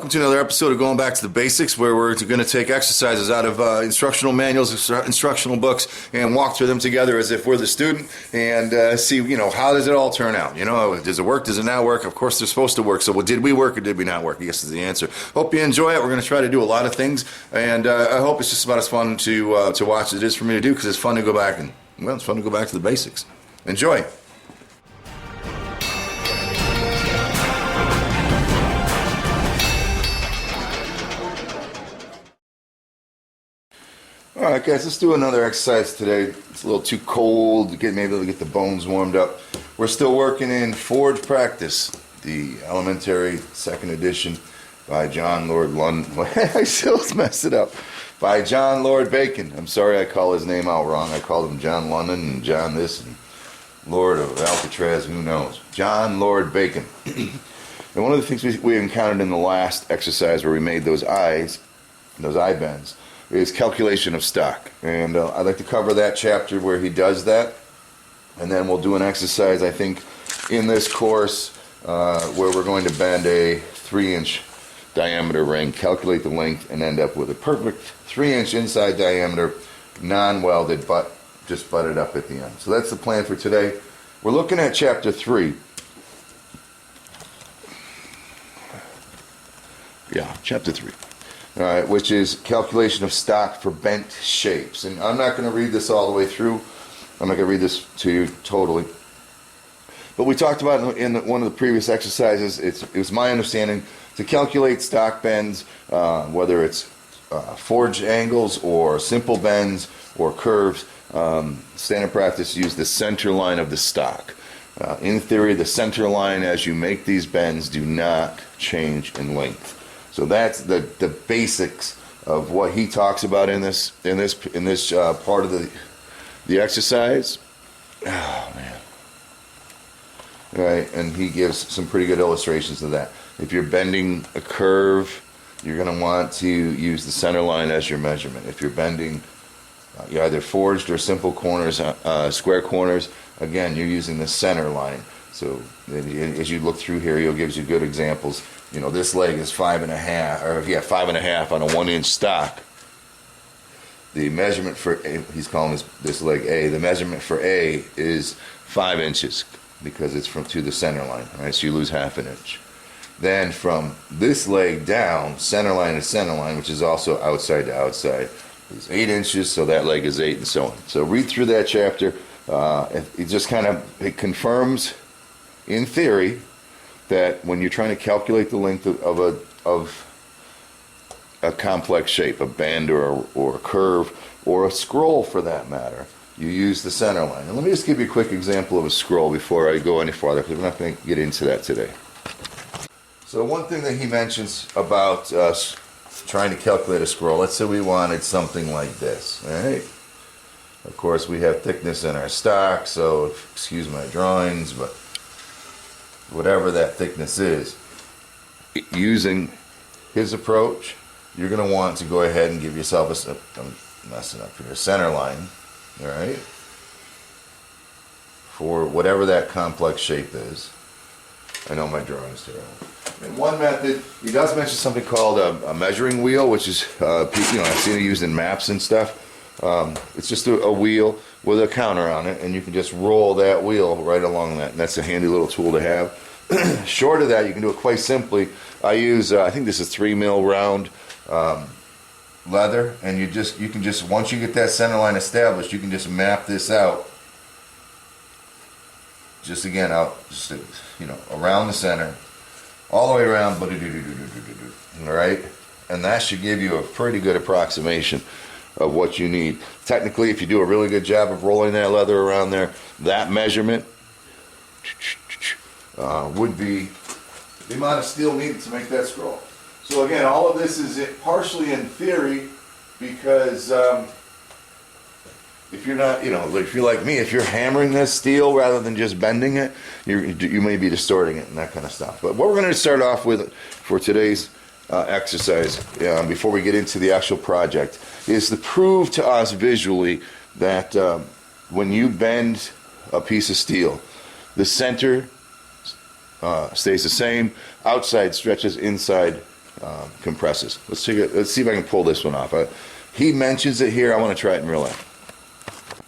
welcome to another episode of Going Back to the Basics, where we're going to take exercises out of instructional manuals, instructional books, and walk through them together as if we're the student and see, how does it all turn out? Does it work? Does it not work? Of course, they're supposed to work. So, did we work or did we not work? I guess is the answer. Hope you enjoy it. We're going to try to do a lot of things, and I hope it's just about as fun to watch as it is for me to do, because it's fun to go back it's fun to go back to the basics. Enjoy. All right, guys, let's do another exercise today. It's a little too cold to get the bones warmed up. We're still working in Forge Practice, the elementary second edition by John Lord London. I still messed it up. By John Lord Bacon. I'm sorry I call his name out wrong. I called him John London and John this and Lord of Alcatraz, who knows. John Lord Bacon. And one of the things we encountered in the last exercise where we made those eye bends, is calculation of stock, and I'd like to cover that chapter where he does that, and then we'll do an exercise, I think, in this course where we're going to bend a 3-inch diameter ring, calculate the length, and end up with a perfect 3-inch inside diameter, non-welded, but just butted up at the end. So that's the plan for today. We're looking at chapter 3. Yeah, chapter 3. All right, which is calculation of stock for bent shapes. And I'm not going to read this all the way through. I'm not going to read this to you totally. But we talked about in one of the previous exercises, it was my understanding to calculate stock bends, whether it's forged angles or simple bends or curves, standard practice use the center line of the stock. In theory, the center line as you make these bends do not change in length. So that's the basics of what he talks about in this part of the exercise. Oh man! All right, and he gives some pretty good illustrations of that. If you're bending a curve, you're going to want to use the center line as your measurement. If you're bending either forged or simple corners, square corners, again, you're using the center line. So as you look through here, he gives you good examples. This leg is 5.5 on a 1-inch stock. The measurement for A, he's calling this leg A. The measurement for A is 5 inches because it's to the center line. Right, so you lose half an inch. Then from this leg down, center line to center line, which is also outside to outside, is 8 inches. So that leg is 8, and so on. So read through that chapter. It just it confirms, in theory, that when you're trying to calculate the length of a complex shape, a bend or a curve, or a scroll for that matter, you use the center line. And let me just give you a quick example of a scroll before I go any farther, because we're not going to get into that today. So one thing that he mentions about us trying to calculate a scroll, let's say we wanted something like this, all right? Of course, we have thickness in our stock, so excuse my drawings, but whatever that thickness is, using his approach, you're going to want to go ahead and give yourself I'm messing up here, a center line, all right, for whatever that complex shape is. I know my drawing's terrible. In one method, he does mention something called a measuring wheel, which is, I've seen it used in maps and stuff. It's just a wheel with a counter on it, and you can just roll that wheel right along that, and that's a handy little tool to have. Short of that, you can do it quite simply. I use, I think this is 3mm round leather, and you can just once you get that center line established, you can just map this out. Just again around the center, all the way around, all right, and that should give you a pretty good approximation of what you need. Technically, if you do a really good job of rolling that leather around there, that measurement would be the amount of steel needed to make that scroll. So again, all of this is partially in theory, because if you're not, if you're like me, if you're hammering this steel rather than just bending it, you may be distorting it and that kind of stuff. But what we're going to start off with for today's exercise, before we get into the actual project, is to prove to us visually that when you bend a piece of steel, the center stays the same, outside stretches, inside compresses. Let's see if I can pull this one off. He mentions it here. I want to try it in real life.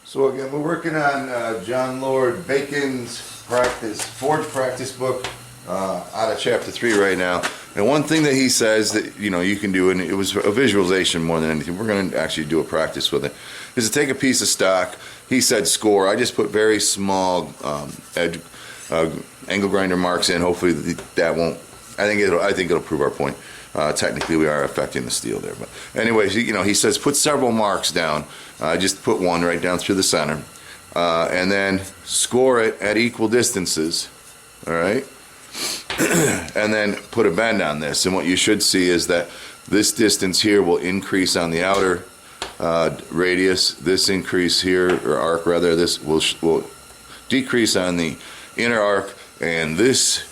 So again, we're working on John Lord Bacon's Forge practice book out of chapter 3 right now. And one thing that he says that you can do, and it was a visualization more than anything, we're going to actually do a practice with it, is to take a piece of stock. He said score. I just put very small edge angle grinder marks in. Hopefully that won't. I think it'll prove our point. Technically, we are affecting the steel there, but anyways, he says put several marks down. I just put one right down through the center, and then score it at equal distances. All right, and then put a bend on this. And what you should see is that this distance here will increase on the outer radius. This increase here, or arc rather, this will decrease on the inner arc, and this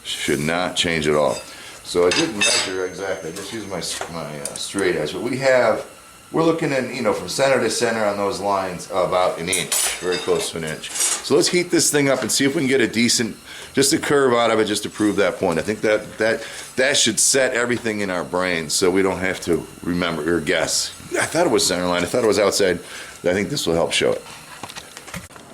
should not change at all. So I didn't measure exactly. I just used my straight edge, but we're looking at from center to center on those lines about an inch, very close to an inch. So let's heat this thing up and see if we can get just a curve out of it, just to prove that point. I think that should set everything in our brains, so we don't have to remember or guess. I thought it was centerline. I thought it was outside. I think this will help show it.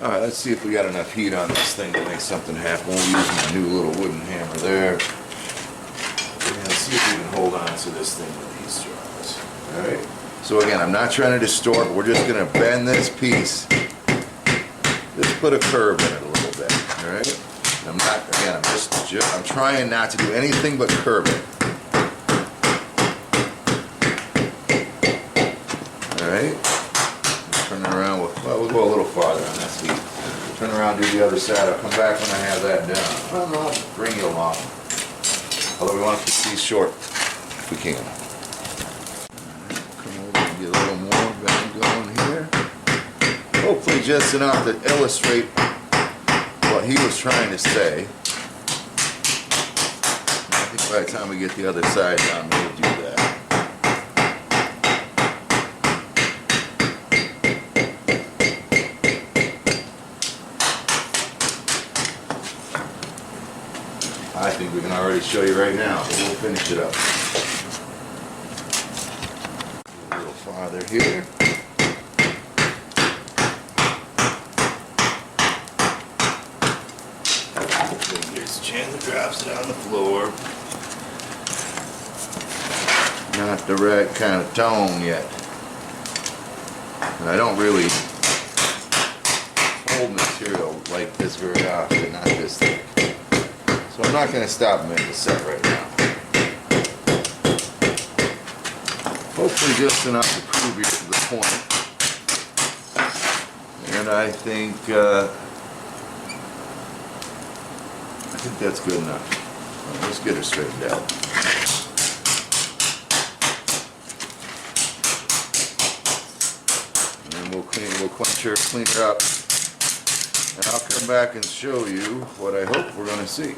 All right, let's see if we got enough heat on this thing to make something happen. We'll use my new little wooden hammer there. And see if we can hold on to this thing with these jaws. All right. So again, I'm not trying to distort. We're just going to bend this piece. Just put a curve in it a little bit. All right. I'm not. Again, I'm trying not to do anything but curve it. All right. Turn it around. We'll go a little farther on this heat. Turn around, do the other side. I'll come back when I have that down. Well, I'll bring you along. Although we want to keep these short if we can. Come over and get a little more bend going here. Hopefully just enough to illustrate what he was trying to say. I think by the time we get the other side down, we'll do that. I think we can already show you right now, but we'll finish it up. A little farther here. Here's Chandler drops it on the floor. Not the right kind of tone yet. And I don't really hold material like this very often, not this thick. So I'm not going to stop and make the set right now. Hopefully just enough to prove you to the point. And I think that's good enough. Let's get her straightened out. And then we'll clean her up. And I'll come back and show you what I hope we're going to see.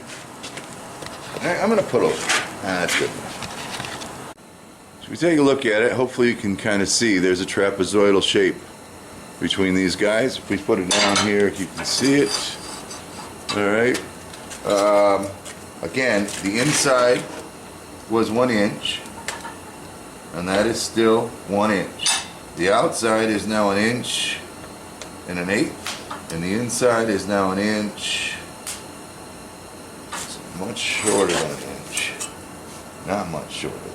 I'm going to put that's good enough. So if we take a look at it, hopefully you can kind of see there's a trapezoidal shape between these guys. If we put it down here, you can see it. All right. Again, the inside was 1 inch, and that is still 1 inch. The outside is now 1 inch and 1/8, and the inside is now 1 inch. It's much shorter than 1 inch. Not much shorter though.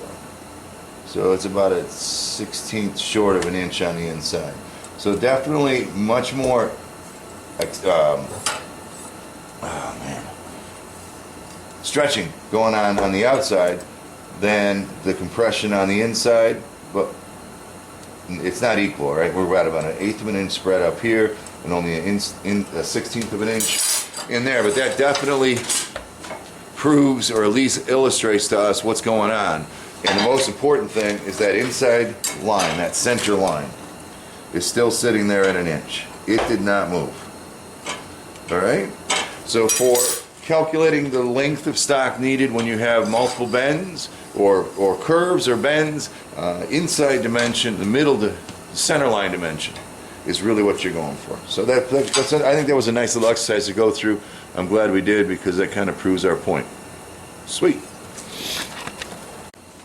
So it's about a 1/16 short of 1 inch on the inside. So definitely much more. Stretching going on the outside than the compression on the inside, but it's not equal, right? We're at about 1/8 of an inch spread up here, and only a 1/16 of an inch in there. But that definitely proves, or at least illustrates to us, what's going on. And the most important thing is that inside line, that center line, is still sitting there at 1 inch. It did not move. All right. So for calculating the length of stock needed when you have multiple bends or curves or bends, inside dimension, the middle to center line dimension is really what you're going for. So that's I think that was a nice little exercise to go through. I'm glad we did, because that kind of proves our point. Sweet.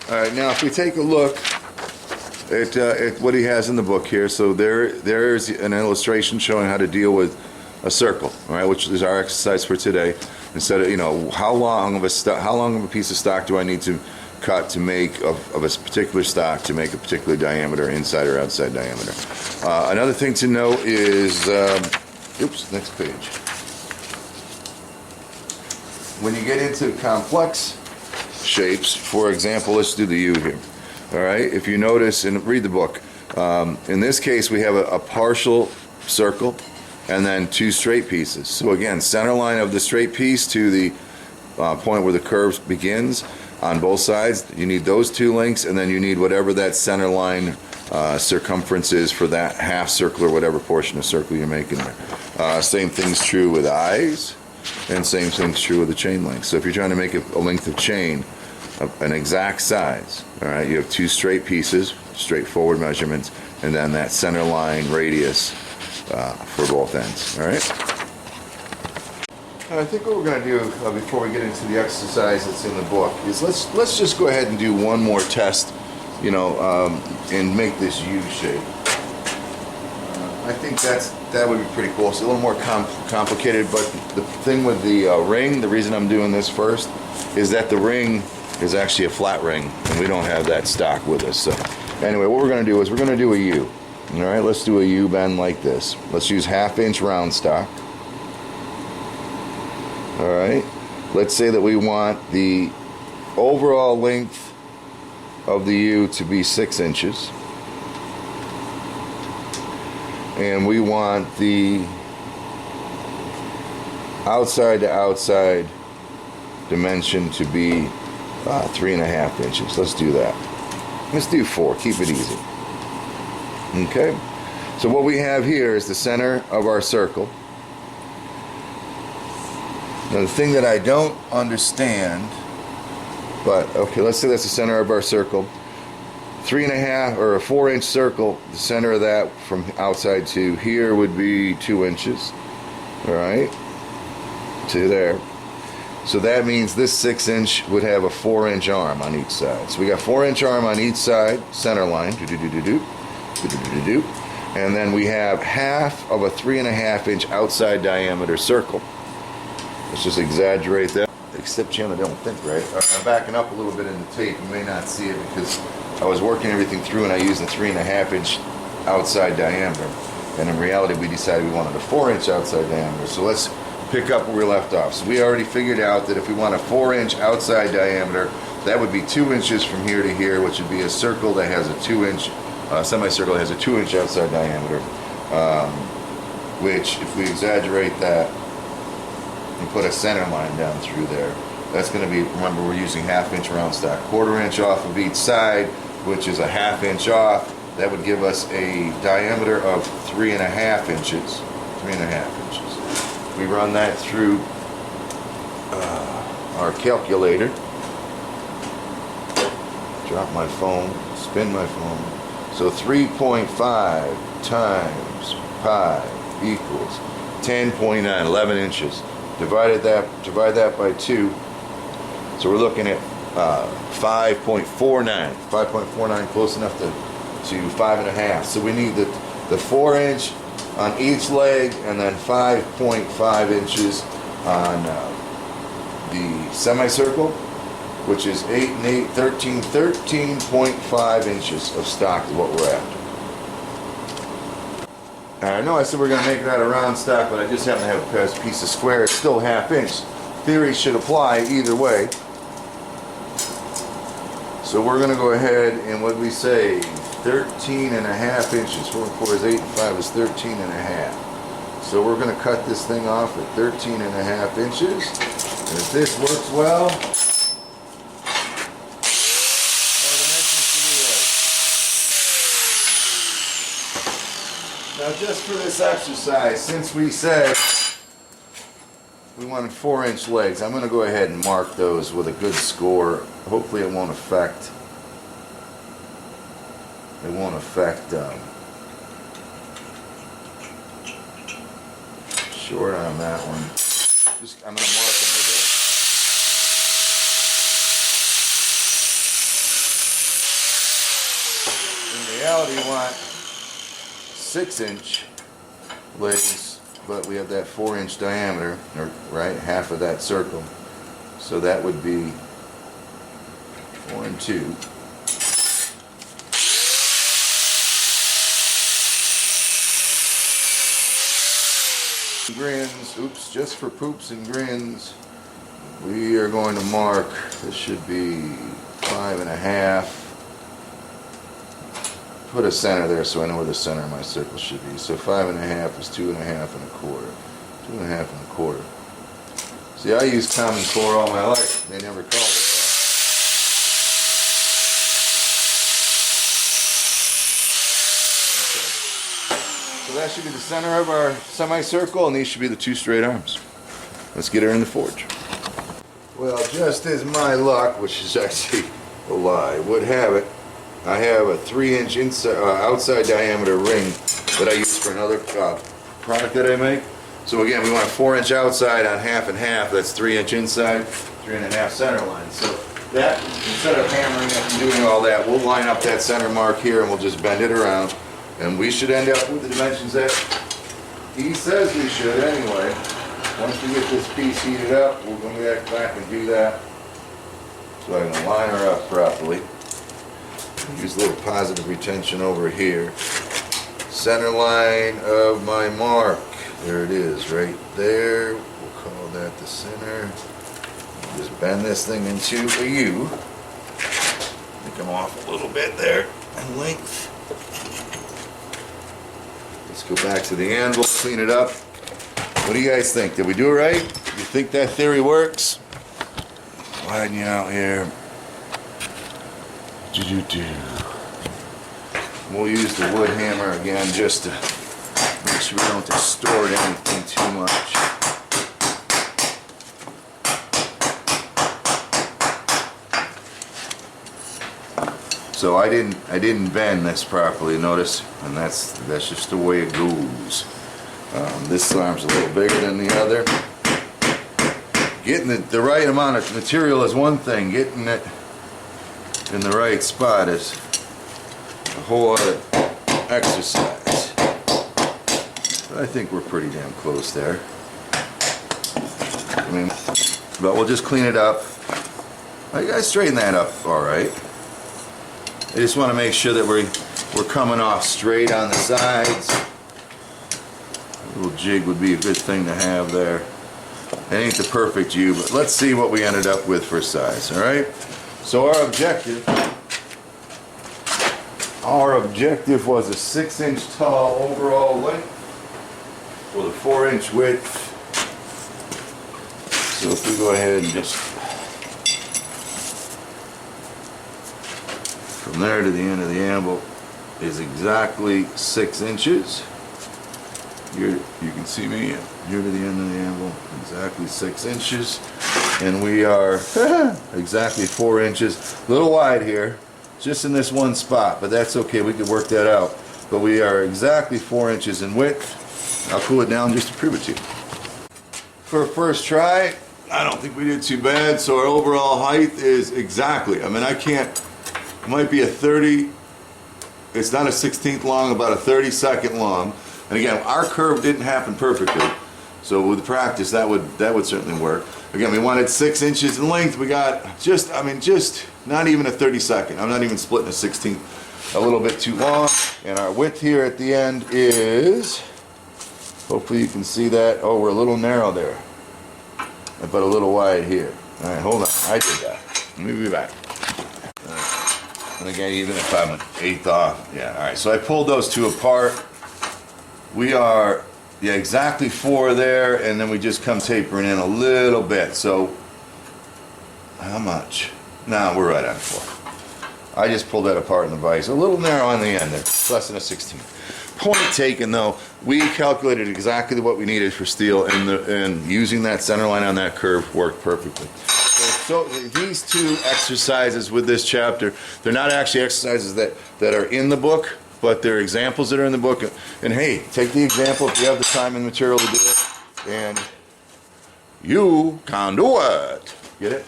All right, now if we take a look at what he has in the book here, so there's an illustration showing how to deal with a circle, all right, which is our exercise for today. Instead of, you know, how long of a piece of stock do I need to cut to make of a particular stock to make a particular diameter, inside or outside diameter. Another thing to note is, oops, next page. When you get into complex shapes, for example, let's do the U here. All right, if you notice and read the book, in this case we have a partial circle and then two straight pieces. So again, center line of the straight piece to the point where the curve begins on both sides. You need those two lengths, and then you need whatever that center line circumference is for that half circle or whatever portion of circle you're making there. Same thing's true with eyes, and same thing's true with the chain length. So if you're trying to make a length of chain of an exact size, all right, you have two straight pieces, straightforward measurements, and then that center line radius for both ends. All right. I think what we're going to do before we get into the exercise that's in the book is let's just go ahead and do one more test, you know, and make this U shape. I think that would be pretty cool. It's a little more complicated, but the thing with the ring, the reason I'm doing this first is that the ring is actually a flat ring, and we don't have that stock with us. So anyway, what we're going to do is we're going to do a U. All right, let's do a U bend like this. Let's use 1/2 inch round stock. All right, let's say that we want the overall length of the U to be 6 inches, and we want the outside to outside dimension to be 3.5 inches. Let's do that. Let's do 4. Keep it easy. Okay. So what we have here is the center of our circle. Now the thing that I don't understand, but okay, let's say that's the center of our circle. 3.5 or a 4-inch circle, the center of that from outside to here would be 2 inches. All right, to there. So that means this 6-inch would have a 4-inch arm on each side. So we got 4-inch arm on each side, center line, and then we have 1/2 of a 3.5-inch outside diameter circle. Let's just exaggerate that. Except Chandler, don't think right. I'm backing up a little bit in the tape. You may not see it because I was working everything through and I used a 3.5-inch outside diameter. And in reality, we decided we wanted a 4-inch outside diameter. So let's pick up where we left off. So we already figured out that if we want a 4-inch outside diameter, that would be 2 inches from here to here, which would be a circle that has a 2-inch, semicircle that has a 2-inch outside diameter. Which, if we exaggerate that and put a center line down through there, that's going to be, remember we're using 1/2 inch round stock, 1/4 inch off of each side, which is a 1/2 inch off. That would give us a diameter of 3.5 inches. 3.5 inches. We run that through our calculator. Drop my phone, spin my phone. So 3.5 times pi equals 10.9, 11 inches. Divide that by 2. So we're looking at 5.49. 5.49, close enough to 5.5. So we need the 4-inch on each leg, and then 5.5 inches on the semicircle, which is 8 and 8, 13, 13.5 inches of stock is what we're after. I know I said we're going to make it out of round stock, but I just happen to have a piece of square. It's still 1/2 inch. Theory should apply either way. So we're going to go ahead and what we say, 13.5 inches. 4 and 4 is 8 and 5 is 13.5. So we're going to cut this thing off at 13.5 inches. And if this works well, now just for this exercise, since we said we wanted 4-inch legs, I'm going to go ahead and mark those with a good score. Hopefully it won't affect short on that one. I'm going to mark them with this. reality you want 6-inch legs, but we have that 4-inch diameter, or right, half of that circle. So that would be 4 and 2. Grins, oops, just for poops and grins, we are going to mark, this should be 5.5. Put a center there so I know where the center of my circle should be. So 5.5 is 2.5 1/4. 2.5 1/4. See, I used common core all my life. They never called it that. Okay. So that should be the center of our semicircle, and these should be the 2 straight arms. Let's get her in the forge. Well, just as my luck, which is actually a lie, would have it, I have a 3-inch outside diameter ring that I use for another product that I make. So again, we want a 4-inch outside on half and half. That's 3-inch inside, 3.5 center line. So that, instead of hammering it and doing all that, we'll line up that center mark here and we'll just bend it around. And we should end up with the dimensions that he says we should anyway. Once we get this piece heated up, we'll go back and do that. So I can line her up properly. Use a little positive retention over here. Center line of my mark. There it is, right there. We'll call that the center. Just bend this thing into a U. Make them off a little bit there in length. Let's go back to the anvil, clean it up. What do you guys think? Did we do it right? You think that theory works? Widen you out here. We'll use the wood hammer again just to make sure we don't distort anything too much. So I didn't bend this properly, notice, and that's just the way it goes. This arm's a little bigger than the other. Getting the right amount of material is one thing. Getting it in the right spot is a whole other exercise. But I think we're pretty damn close there. I mean, but we'll just clean it up. I straighten that up all right. I just want to make sure that we're coming off straight on the sides. A little jig would be a good thing to have there. It ain't the perfect U, but let's see what we ended up with for size, all right? So our objective was a 6-inch tall overall length with a 4-inch width. So if we go ahead and just from there to the end of the anvil is exactly 6 inches. Here you can see me here to the end of the anvil, exactly 6 inches. And we are exactly 4 inches, a little wide here, just in this one spot, but that's okay, we can work that out. But we are exactly 4 inches in width. I'll cool it down just to prove it to you. For a first try, I don't think we did too bad. So our overall height is exactly, I mean, I can't, it might be a 30, it's not a 16th long, about a 32nd long. And again, our curve didn't happen perfectly. So with practice, that would certainly work. Again, we wanted 6 inches in length. We got just not even a 32nd. I'm not even splitting a 16th. A little bit too long. And our width here at the end is, hopefully you can see that. Oh, we're a little narrow there, but a little wide here. All right, hold on. I did that. Let me be back. And again, even if I'm an 1/8 off, yeah. All right. So I pulled those two apart. We are. Yeah, exactly 4 there, and then we just come tapering in a little bit. So, how much? No, we're right on 4. I just pulled that apart in the vise. A little narrow on the end there, less than a 16. Point taken though, we calculated exactly what we needed for steel, and using that center line on that curve worked perfectly. So these 2 exercises with this chapter, they're not actually exercises that are in the book, but they're examples that are in the book. And hey, take the example if you have the time and material to do it, and you can do it. Get it?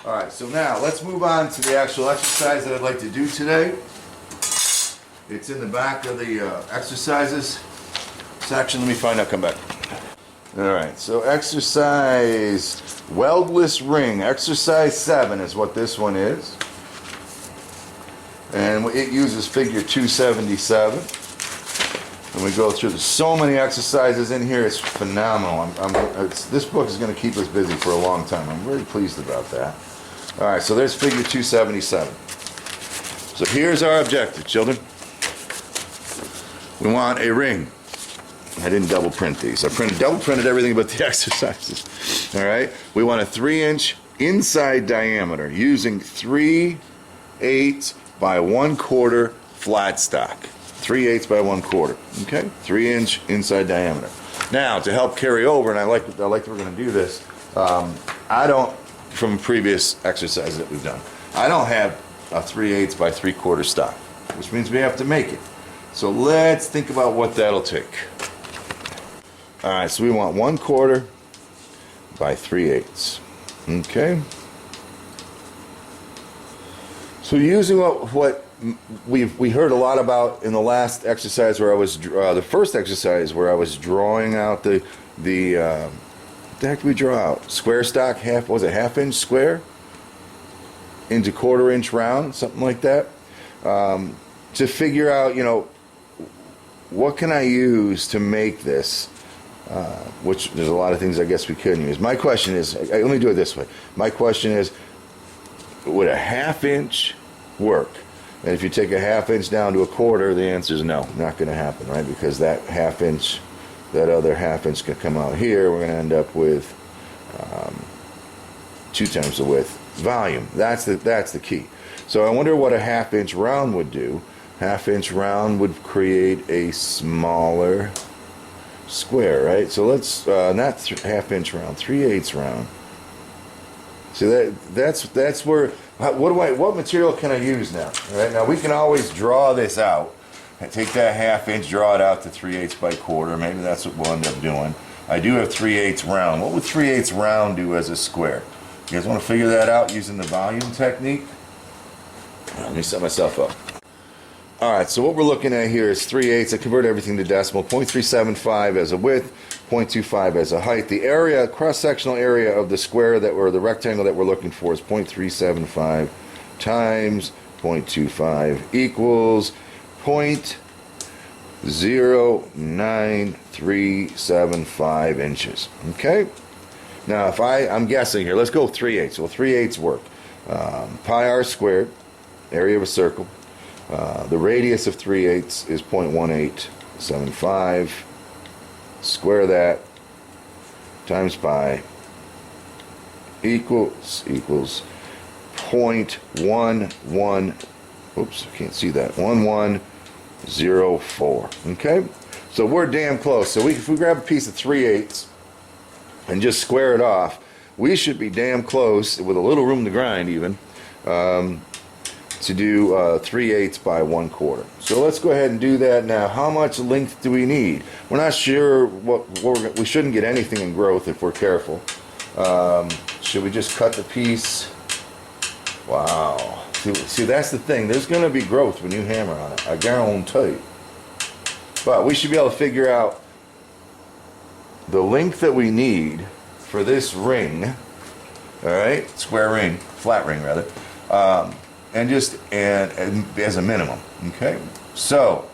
All right, so now let's move on to the actual exercise that I'd like to do today. It's in the back of the exercises section. Let me find out, come back. Alright, so exercise weldless ring. Exercise 7 is what this one is. And it uses figure 277. And we go through so many exercises in here, it's phenomenal. This book is going to keep us busy for a long time. I'm really pleased about that. Alright, so there's figure 277. So here's our objective, children. We want a ring. I didn't double print these. I double printed everything but the exercises. Alright, we want a 3-inch inside diameter using 3/8 by 1/4 flat stock. 3/8 by 1/4. Okay, 3-inch inside diameter. Now, to help carry over, and I like that we're going to do this. I don't, from previous exercises that we've done, I don't have a 3/8 by 3/4 stock, which means we have to make it. So let's think about what that'll take. All right, so we want 1/4 by 3/8. Okay. So using what we heard a lot about in the last exercise, where I was the first exercise where I was drawing out the what the heck did we draw out? Square stock, half-inch square into 1/4-inch round, something like that. To figure out, what can I use to make this? Which there's a lot of things I guess we couldn't use. My question is, let me do it this way. My question is, would a 1/2 inch work? And if you take a 1/2 inch down to 1/4, the answer is no, not going to happen, right? Because that 1/2 inch, that other 1/2 inch can come out here. We're going to end up with 2 times the width volume. That's the key. So I wonder what a 1/2 inch round would do. 1/2 inch round would create a smaller square, right? So let's not 1/2 inch round, 3/8 round. See, that's where what material can I use now? All right, now we can always draw this out and take that 1/2 inch, draw it out to 3/8 by 1/4. Maybe that's what we'll end up doing. I do have 3/8 round. What would 3/8 round do as a square? You guys want to figure that out using the volume technique? Let me set myself up. Alright, so what we're looking at here is 3/8. I convert everything to decimal. 0.375 as a width, 0.25 as a height. The area, cross-sectional area of the square the rectangle that we're looking for is 0.375 times 0.25 equals 0.09375 inches. Okay? Now, if I'm guessing here, let's go 3/8. Well, 3/8 work. Pi r squared, area of a circle. The radius of 3/8 is 0.1875. Square that times pi equals 0.11. Oops, I can't see that. 1104. Okay, so we're damn close. So if we grab a piece of 3/8 and just square it off, we should be damn close, with a little room to grind even. To do 3/8 by 1/4. So let's go ahead and do that now. How much length do we need? We're not sure we shouldn't get anything in growth if we're careful. Should we just cut the piece? Wow. See, that's the thing. There's going to be growth when you hammer on it. I guarantee. But we should be able to figure out the length that we need for this ring. All right, square ring, flat ring rather. And as a minimum, okay? So,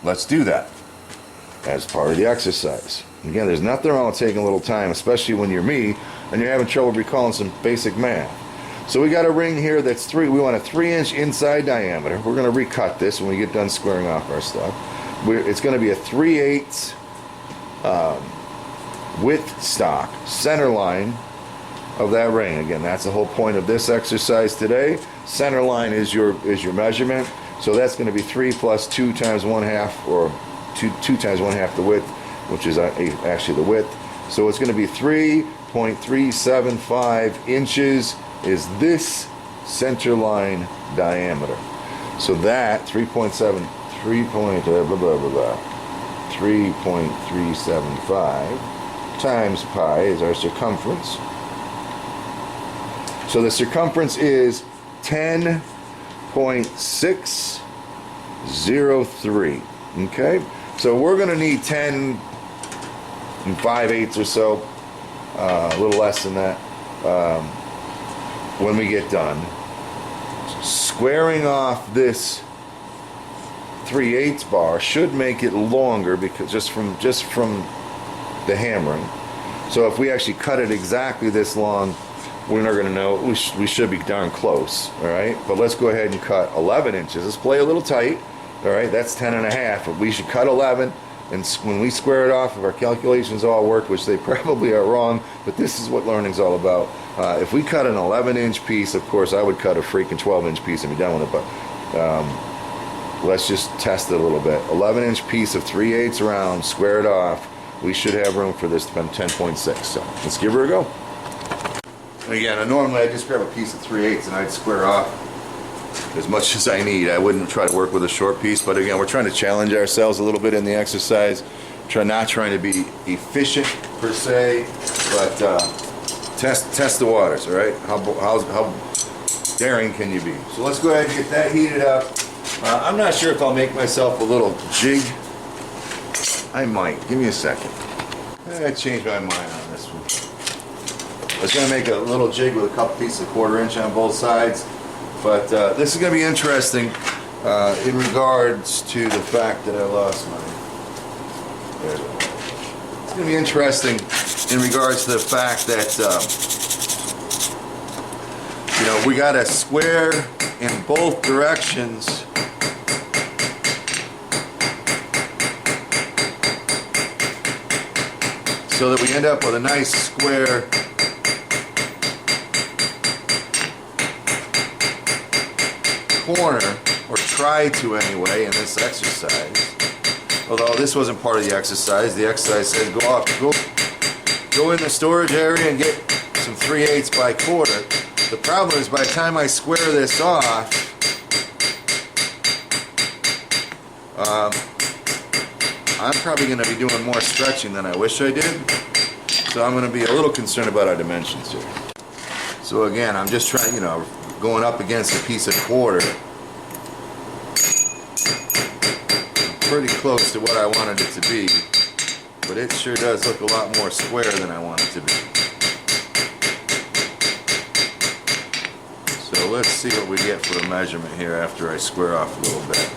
let's do that as part of the exercise. Again, there's nothing wrong with taking a little time, especially when you're me and you're having trouble recalling some basic math. So we got a ring here that's we want a 3-inch inside diameter. We're going to recut this when we get done squaring off our stuff. It's going to be a 3/8 width stock, center line of that ring. Again, that's the whole point of this exercise today. Center line is your measurement, so that's going to be 3 plus 2 times 1/2, or 2 times 1/2 the width, which is actually the width. So it's going to be 3.375 inches is this center line diameter. So that 3.375 times pi is our circumference. So the circumference is 10.6 0.03. Okay, so we're going to need 10 and 5/8 or so, a little less than that, when we get done. Squaring off this 3/8 bar should make it longer, because just from the hammering. So if we actually cut it exactly this long, we're not going to know. We should be darn close. All right, but let's go ahead and cut 11 inches. Let's play a little tight. All right, that's 10 and a half, but we should cut 11, and when we square it off, if our calculations all work, which they probably are wrong, but this is what learning's all about. If we cut an 11-inch piece, of course I would cut a freaking 12-inch piece and be done with it, but let's just test it a little bit. 11-inch piece of 3/8 round, square it off. We should have room for this to be 10.6, so let's give her a go. Again, normally I just grab a piece of 3/8 and I'd square off as much as I need. I wouldn't try to work with a short piece, but again, we're trying to challenge ourselves a little bit in the exercise. Not trying to be efficient per se, but test the waters. All right, how daring can you be? So let's go ahead and get that heated up. I'm not sure if I'll make myself a little jig. I might. Give me a second. I changed my mind on this one. I was going to make a little jig with a couple pieces of 1/4 inch on both sides. But this is going to be interesting in regards to the fact that I lost my... It's going to be interesting in regards to the fact that, you know, we got to square in both directions. So that we end up with a nice square corner, or try to anyway, in this exercise. Although this wasn't part of the exercise. The exercise says go in the storage area and get some 3/8 by 1/4. The problem is, by the time I square this off, I'm probably going to be doing more stretching than I wish I did. So I'm going to be a little concerned about our dimensions here. So again, I'm just trying, you know, going up against a piece of 1/4. Pretty close to what I wanted it to be, but it sure does look a lot more square than I want it to be. So let's see what we get for a measurement here after I square off a little bit.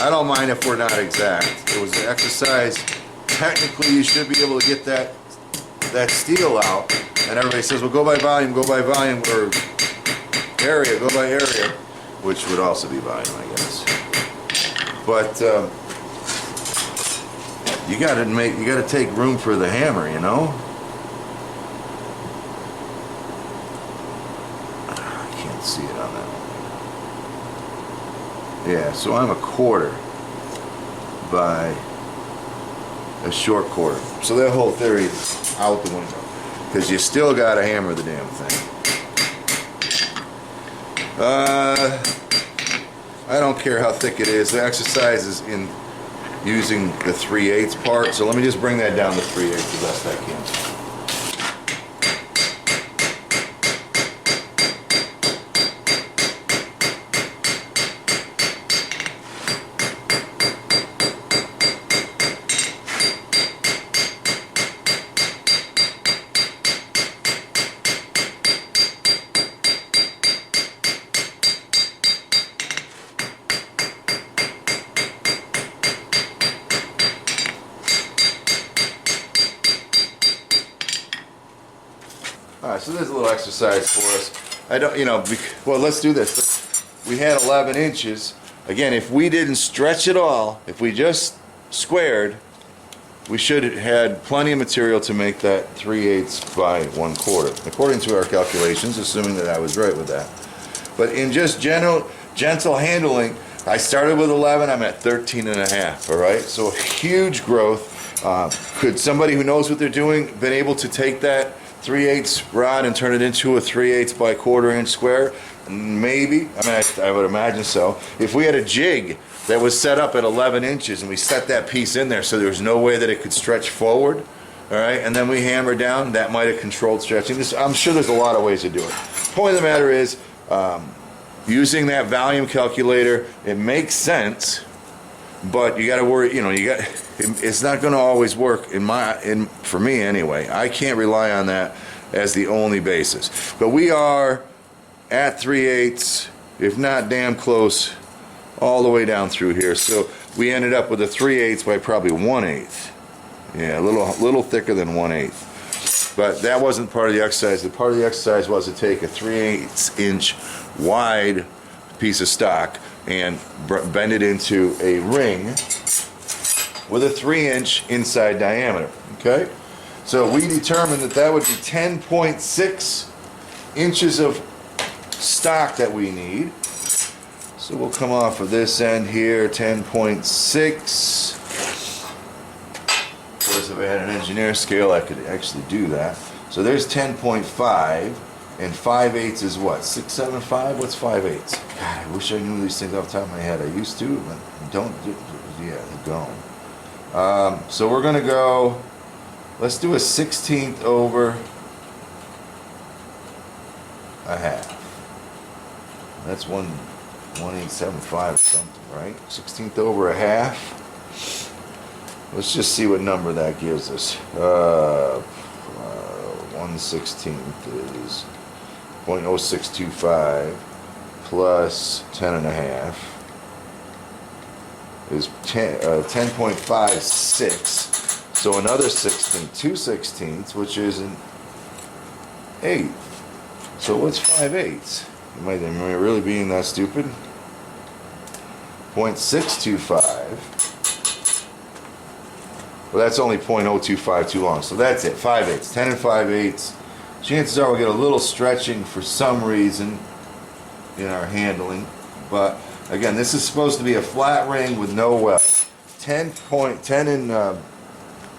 I don't mind if we're not exact. It was an exercise. Technically, you should be able to get that steel out. And everybody says, well, go by volume, or area, go by area, which would also be volume, I guess. But you gotta take room for the hammer, you know. I can't see it on that one. Yeah, so I'm a 1/4 by a short 1/4. So that whole theory is out the window, because you still gotta hammer the damn thing. I don't care how thick it is. The exercise is in using the 3/8 part, so let me just bring that down to 3/8 the best I can. Alright, so there's a little exercise for us. I don't, you know, well, let's do this. We had 11 inches. Again, if we didn't stretch at all, if we just squared, we should have had plenty of material to make that 3/8 by 1/4, according to our calculations, assuming that I was right with that. But in just gentle handling, I started with 11, I'm at 13 and a half, all right? So huge growth. Could somebody who knows what they're doing been able to take that 3/8 rod and turn it into a 3/8 by 1/4 inch square? Maybe. I mean, I would imagine so. If we had a jig that was set up at 11 inches and we set that piece in there so there was no way that it could stretch forward, all right, and then we hammer down, that might have controlled stretching. I'm sure there's a lot of ways to do it. Point of the matter is, using that volume calculator, it makes sense, but you got to worry, it's not going to always work for me anyway. I can't rely on that as the only basis. But we are at 3/8, if not damn close, all the way down through here. So we ended up with a 3/8 by probably 1/8. Yeah, a little thicker than 1/8. But that wasn't part of the exercise. The part of the exercise was to take a 3/8 inch wide piece of stock and bend it into a ring with a 3-inch inside diameter. Okay? So we determined that would be 10.6 inches of stock that we need. So we'll come off of this end here, 10.6. Of course, if I had an engineer scale, I could actually do that. So there's 10.5, and 5/8 is what? 675? What's 5/8? God, I wish I knew these things off the top of my head. I used to, but don't. Yeah, they're gone. So we're gonna go. Let's do a 16th over a half. That's 1.875 or something, right? 16th over a half. Let's just see what number that gives us. 1/16 is 0.0625 plus 10.5 is 10.56. So another 16th, 2/16, which is an eighth. So what's 5/8? Am I really being that stupid? 0.625. Well, that's only 0.025 too long. So that's it. 5/8. 10 and 5/8. Chances are we'll get a little stretching for some reason in our handling. But again, this is supposed to be a flat ring with no weld. 10 and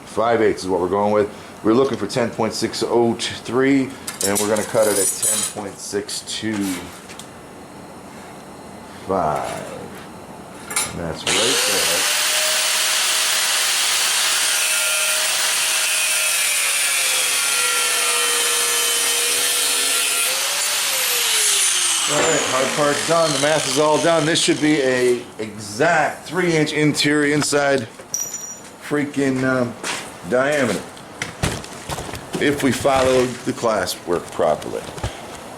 5/8 is what we're going with. We're looking for 10.603, and we're going to cut it at 10.625. And that's right there. Alright, hard part's done. The math is all done. This should be a exact 3-inch interior inside freaking diameter if we follow the class work properly.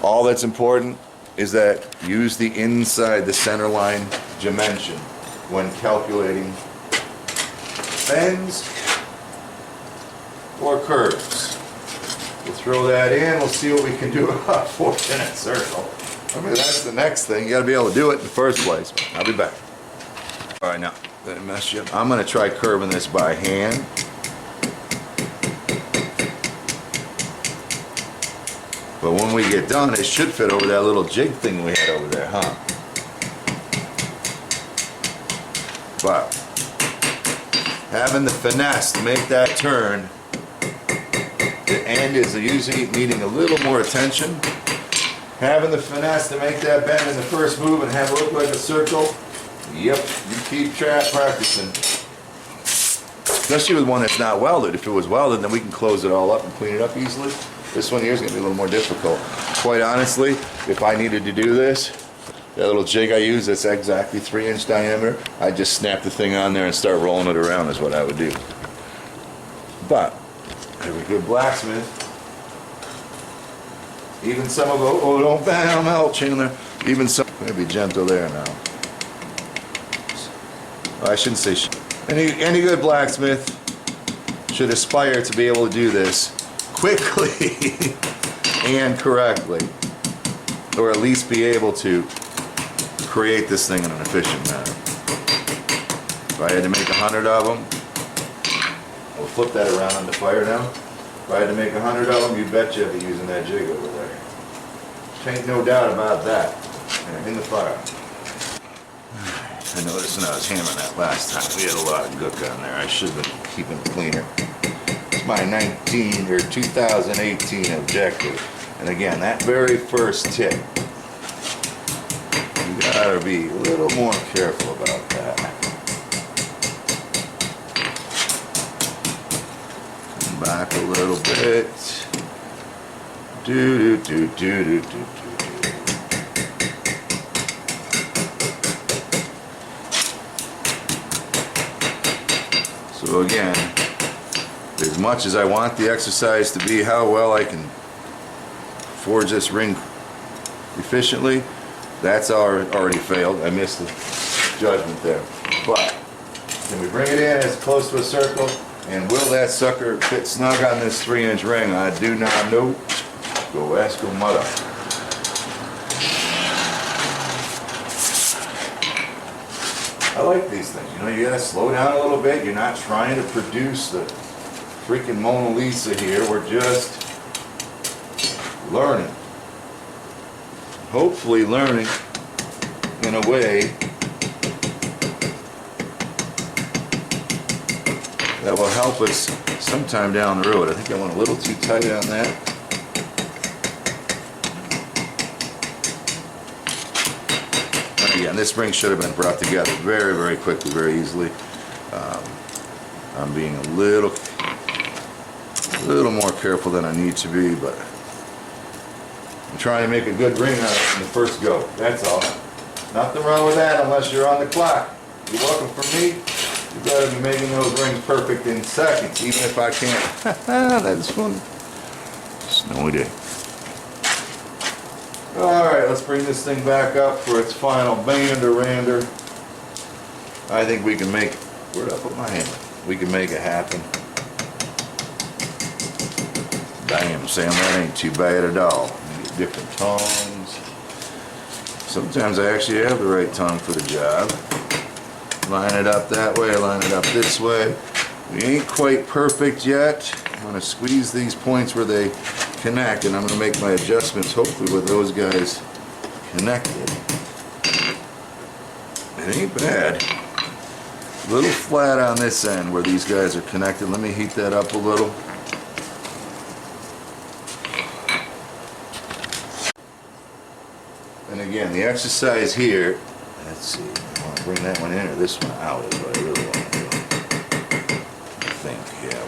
All that's important is that use the inside, the center line dimension when calculating bends or curves. We'll throw that in. We'll see what we can do about a 4-minute circle. I mean, that's the next thing. You got to be able to do it in the first place. I'll be back. All right, now, did I mess you up? I'm going to try curving this by hand. But when we get done, it should fit over that little jig thing we had over there, huh? But having the finesse to make that turn, the end is usually needing a little more attention. Having the finesse to make that bend in the first move and have it look like a circle, yep, you keep practicing. Especially with one that's not welded. If it was welded, then we can close it all up and clean it up easily. This one here is going to be a little more difficult. Quite honestly, if I needed to do this, that little jig I use that's exactly 3-inch diameter, I'd just snap the thing on there and start rolling it around is what I would do. But, every good blacksmith, even some of them, oh, don't bam out, Chandler. Even some, maybe gentle there now. Well, I shouldn't say any good blacksmith should aspire to be able to do this quickly and correctly, or at least be able to create this thing in an efficient manner. If I had to make 100 of them, we'll flip that around on the fire now. If I had to make 100 of them, you bet you I'd be using that jig over there. Ain't no doubt about that. In the fire. I noticed when I was hammering that last time, we had a lot of gook on there. I should have been keeping it cleaner. It's my 2018 objective. And again, that very first tip, you gotta be a little more careful about that. Come back a little bit. So again, as much as I want the exercise to be how well I can forge this ring efficiently, that's already failed. I missed the judgment there. But can we bring it in as close to a circle? And will that sucker fit snug on this 3-inch ring? I do not know. Go ask your mother. I like these things. You know, you gotta slow down a little bit. You're not trying to produce the freaking Mona Lisa here. We're just learning. Hopefully learning in a way that will help us sometime down the road. I think I went a little too tight on that. And again, this spring should have been brought together very, very quickly, very easily. I'm being a little more careful than I need to be, but I'm trying to make a good ring out of it in the first go. That's all. Nothing wrong with that unless you're on the clock. You're welcome from me. You better be making those rings perfect in seconds, even if I can't. That's funny. Snowy day. Alright, let's bring this thing back up for its final bander-rander. I think we can make it. Where'd I put my hammer? We can make it happen. Damn, Sam, that ain't too bad at all. Get different tongs. Sometimes I actually have the right tongue for the job. Line it up that way, line it up this way. We ain't quite perfect yet. I'm going to squeeze these points where they connect, and I'm going to make my adjustments hopefully with those guys connected. It ain't bad. A little flat on this end where these guys are connected. Let me heat that up a little. And again, the exercise here, let's see, I want to bring that one in or this one out is what I really want to do. I think, yeah,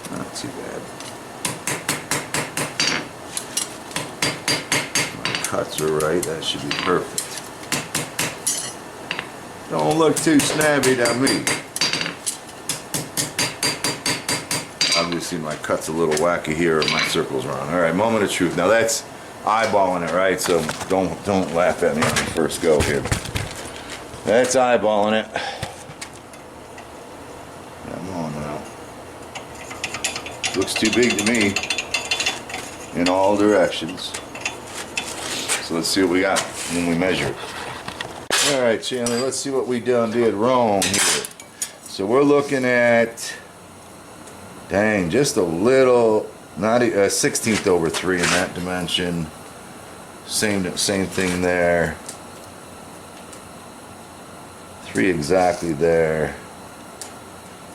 we're not too bad. My cuts are right, that should be perfect. Don't look too snabby to me. Obviously my cut's a little wacky here or my circle's wrong. Alright, moment of truth. Now that's eyeballing it, right? So don't laugh at me on the first go here. That's eyeballing it. Come on now. Looks too big to me in all directions. So let's see what we got when we measure. Alright, Chandler, let's see what we did wrong here. So we're looking at, dang, just a little, not a 16th over 3 in that dimension. Same thing there. 3 exactly there.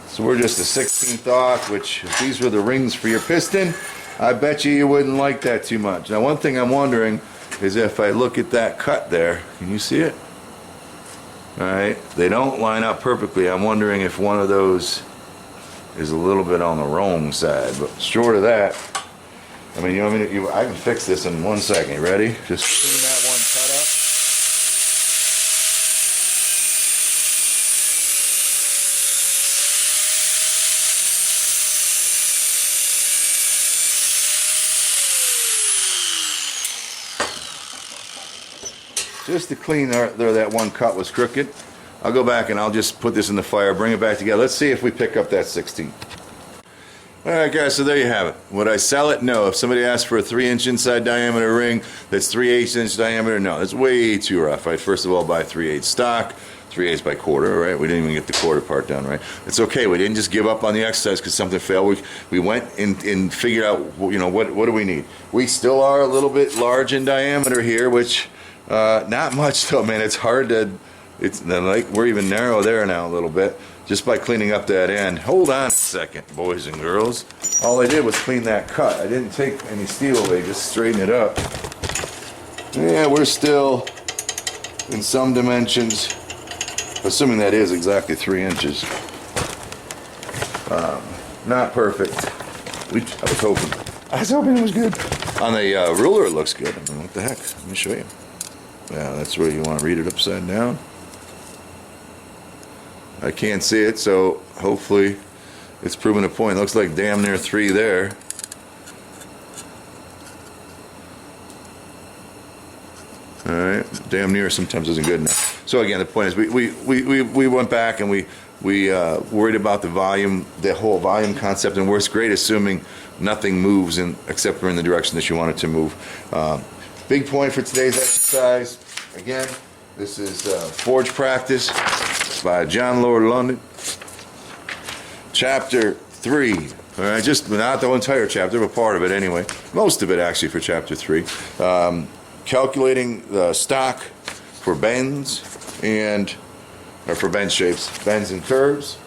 So we're just a 16th off, which if these were the rings for your piston, I bet you wouldn't like that too much. Now one thing I'm wondering is if I look at that cut there, can you see it? Alright, they don't line up perfectly. I'm wondering if one of those is a little bit on the wrong side, but short of that, I mean, you know what I mean? I can fix this in 1 second. You ready? Just clean that one cut up. Just to clean there, that one cut was crooked. I'll go back and I'll just put this in the fire, bring it back together. Let's see if we pick up that 16. Alright guys, so there you have it. Would I sell it? No. If somebody asked for a 3-inch inside diameter ring that's 3/8 inch diameter, no. That's way too rough. I'd first of all buy 3/8 stock, 3/8 by quarter, right? We didn't even get the quarter part done, right? It's okay. We didn't just give up on the exercise because something failed. We went and figured out, you know, what do we need? We still are a little bit large in diameter here, which not much though, man. It's hard to, it's like we're even narrow there now a little bit just by cleaning up that end. Hold on a second, boys and girls. All I did was clean that cut. I didn't take any steel away, just straighten it up. Yeah, we're still in some dimensions, assuming that is exactly 3 inches. Not perfect. I was hoping it was good. On the ruler it looks good. I mean, what the heck? Let me show you. Yeah, that's where you want to read it upside down. I can't see it, so hopefully it's proven a point. Looks like damn near 3 there. Alright, damn near sometimes isn't good enough. So again, the point is we went back and we worried about the volume, the whole volume concept, and works great assuming nothing moves except for in the direction that you want it to move. Big point for today's exercise. Again, this is Forge Practice by John Lord London. Chapter 3. All right, just not the entire chapter, but part of it anyway. Most of it actually for chapter 3. Calculating the stock for bends or for bend shapes, bends and curves.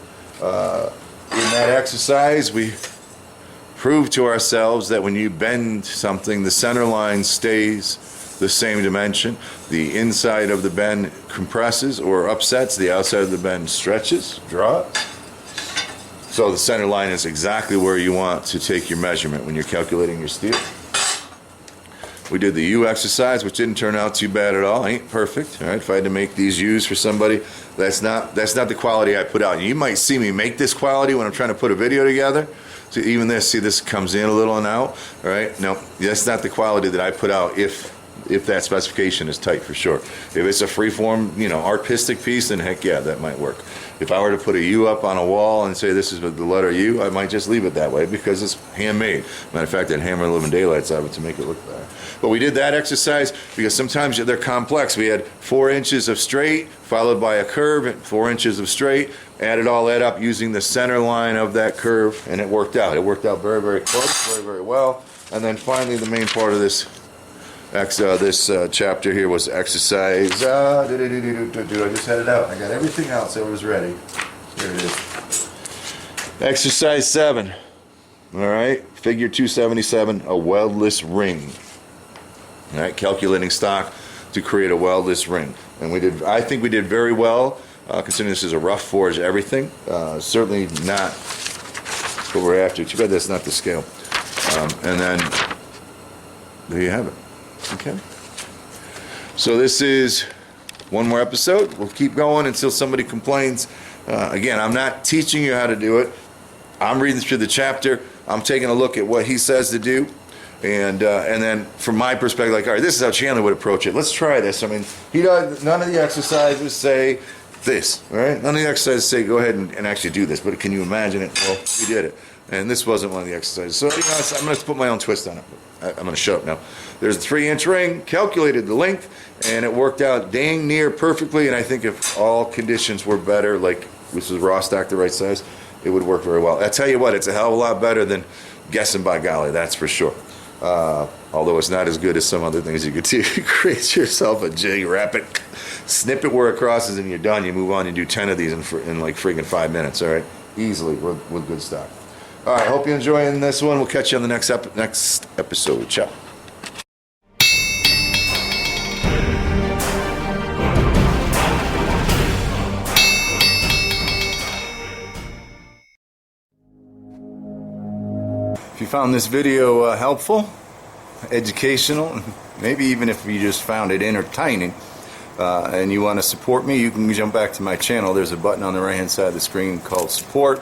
In that exercise, we proved to ourselves that when you bend something, the center line stays the same dimension. The inside of the bend compresses or upsets, the outside of the bend stretches, drops. So the center line is exactly where you want to take your measurement when you're calculating your steel. We did the U exercise, which didn't turn out too bad at all. Ain't perfect. All right, if I had to make these U's for somebody, that's not the quality I put out. You might see me make this quality when I'm trying to put a video together. So even this, see, this comes in a little and out. All right, no, that's not the quality that I put out. If that specification is tight, for sure. If it's a freeform, artistic piece, then heck yeah, that might work. If I were to put a U up on a wall and say this is the letter U, I might just leave it that way because it's handmade. Matter of fact, I'd hammer the living daylights out of it to make it look better. But we did that exercise because sometimes they're complex. We had 4 inches of straight followed by a curve and 4 inches of straight. Added all that up using the center line of that curve, and it worked out. It worked out very, very close, very, very well. And then finally, the main part of this chapter here was exercise. I just had it out. I got everything out, so it was ready. Here it is. Exercise 7. All right, figure 277, a weldless ring. All right, calculating stock to create a weldless ring, and I think we did very well, considering this is a rough forge. Everything, certainly not what we're after. Too bad that's not the scale. And then there you have it. Okay. So this is one more episode. We'll keep going until somebody complains. Again, I'm not teaching you how to do it. I'm reading through the chapter. I'm taking a look at what he says to do. And then from my perspective, like, all right, this is how Chandler would approach it. Let's try this. I mean, none of the exercises say this, all right? None of the exercises say go ahead and actually do this. But can you imagine it? Well, we did it. And this wasn't one of the exercises. So I'm going to put my own twist on it. I'm going to shut up now. There's a 3-inch ring, calculated the length, and it worked out dang near perfectly. And I think if all conditions were better, like this was raw stock the right size, it would work very well. I tell you what, it's a hell of a lot better than guessing by golly, that's for sure. Although it's not as good as some other things you could do. You create yourself a jig, wrap it, snip it where it crosses, and you're done. You move on, you do 10 of these in like friggin' 5 minutes, all right? Easily with good stock. All right, hope you're enjoying this one. We'll catch you on the next episode. Ciao. If you found this video helpful, educational, maybe even if you just found it entertaining, and you want to support me, you can jump back to my channel. There's a button on the right hand side of the screen called support,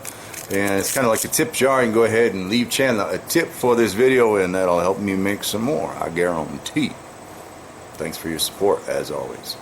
and it's kind of like a tip jar. You can go ahead and leave Chandler a tip for this video, and that'll help me make some more, I guarantee. Thanks for your support, as always.